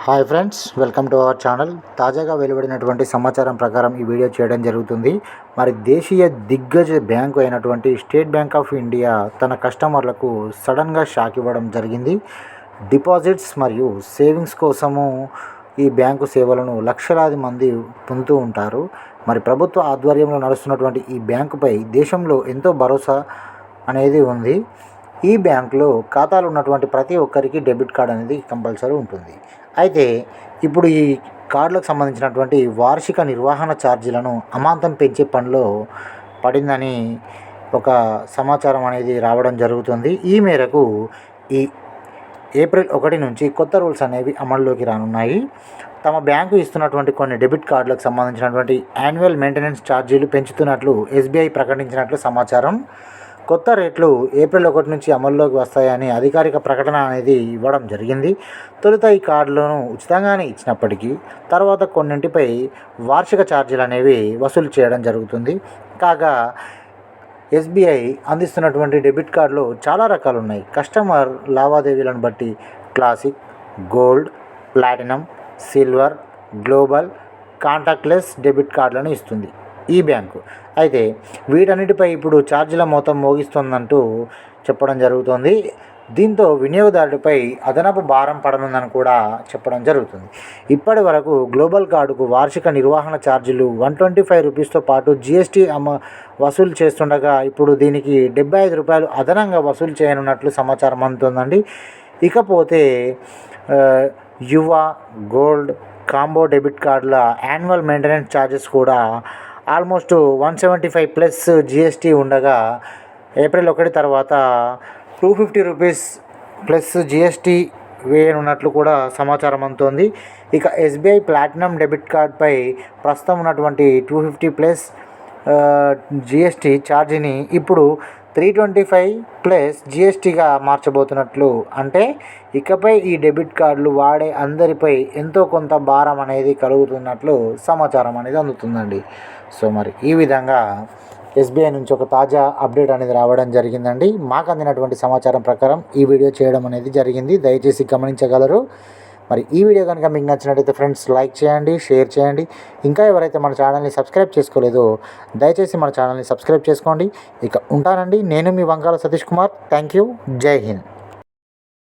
Hi friends, welcome to our channel. తాజాగా వెలువడినటువంటి సమాచారం ప్రకారం ఈ వీడియో చేయడం జరుగుతుంది. మరి దేశీయ దిగ్గజ బ్యాంకు అయినటువంటి స్టేట్ బ్యాంక్ ఆఫ్ ఇండియా తన కస్టమర్లకు సడన్గా షాక్ ఇవ్వడం జరిగింది. డిపాజిట్స్ మరియు సేవింగ్స్ కోసము ఈ బ్యాంకు సేవలను లక్షలాది మంది పొందుతూ ఉంటారు. మరి ప్రభుత్వ ఆధ్వర్యంలో నడుస్తున్నటువంటి ఈ బ్యాంకుపై దేశంలో ఎంతో భరోసా అనేది ఉంది. ఈ బ్యాంకులో ఖాతాలు ఉన్నటువంటి ప్రతి ఒక్కరికి డెబిట్ కార్డ్ అనేది కంపల్సరీ ఉంటుంది. అయితే ఇప్పుడు ఈ కార్డులకు సంబంధించినటువంటి వార్షిక నిర్వహణ ఛార్జీలను అమాంతం పెంచే పనిలో పడిందని ఒక సమాచారం అనేది రావడం జరుగుతుంది. ఈ మేరకు ఈ ఏప్రిల్ 1 నుంచి కొత్త రూల్స్ అనేవి అమల్లోకి రానున్నాయి. తమ బ్యాంకు ఇస్తున్నటువంటి కొన్ని డెబిట్ కార్డులకు సంబంధించినటువంటి యాన్యువల్ మెయింటెనెన్స్ ఛార్జీలు పెంచుతున్నట్లు ఎస్బీఐ ప్రకటించినట్లు సమాచారం. కొత్త రేట్లు ఏప్రిల్ 1 నుంచి అమల్లోకి వస్తాయని అధికారిక ప్రకటన అనేది ఇవ్వడం జరిగింది. తొలుత ఈ కార్డులను ఉచితంగానే ఇచ్చినప్పటికీ తర్వాత కొన్నింటిపై వార్షిక ఛార్జీలు అనేవి వసూలు చేయడం జరుగుతుంది. కాగా ఎస్బీఐ అందిస్తున్నటువంటి డెబిట్ కార్డులో చాలా రకాలు ఉన్నాయి. కస్టమర్ లావాదేవీలను బట్టి classic, gold, platinum, silver, global, contactless debit కార్డులను ఇస్తుంది ఈ బ్యాంకు. అయితే వీటన్నిటిపై ఇప్పుడు ఛార్జీల మొత్తం మోగిస్తుందంటూ చెప్పడం జరుగుతుంది. దీంతో వినియోగదారుడిపై అదనపు భారం పడనుందని కూడా చెప్పడం జరుగుతుంది. ఇప్పటి వరకు గ్లోబల్ కార్డుకు వార్షిక నిర్వహణ ఛార్జీలు 125 రూపీస్తో పాటు జీఎస్టీ వసూలు చేస్తుండగా ఇప్పుడు దీనికి 75 రూపాయలు అదనంగా వసూలు చేయనున్నట్లు సమాచారం అందుతుందండి. ఇకపోతే యువ, గోల్డ్, కాంబో డెబిట్ కార్డుల యాన్యువల్ మెయింటెనెన్స్ ఛార్జెస్ కూడా ఆల్మోస్ట్ 175 ప్లస్ జీఎస్టీ ఉండగా ఏప్రిల్ 1 తర్వాత 250 రూపీస్ ప్లస్ జీఎస్టీ వేయనున్నట్లు కూడా సమాచారం అందుతోంది. ఇక ఎస్బీఐ ప్లాటినం డెబిట్ కార్డ్పై ప్రస్తుతం ఉన్నటువంటి 250 ప్లస్ జీఎస్టీ ఛార్జీని ఇప్పుడు 325 ప్లస్ జీఎస్టీగా మార్చబోతున్నట్లు, అంటే ఇకపై ఈ డెబిట్ కార్డులు వాడే అందరిపై ఎంతో కొంత భారం అనేది కలుగుతున్నట్లు సమాచారం అనేది అందుతుందండి. సో మరి ఈ విధంగా ఎస్బీఐ నుంచి ఒక తాజా అప్డేట్ అనేది రావడం జరిగిందండి. మాకు అందినటువంటి సమాచారం ప్రకారం ఈ వీడియో చేయడం అనేది జరిగింది. దయచేసి గమనించగలరు. మరి ఈ వీడియో కనుక మీకు నచ్చినట్టయితే ఫ్రెండ్స్ లైక్ చేయండి, షేర్ చేయండి. ఇంకా ఎవరైతే మన ఛానల్ని సబ్స్క్రైబ్ చేసుకోలేదో దయచేసి మన ఛానల్ని సబ్స్క్రైబ్ చేసుకోండి. ఇక ఉంటానండి. నేను మీ వంకాల సతీష్ కుమార్. Thank you. జై హింద్.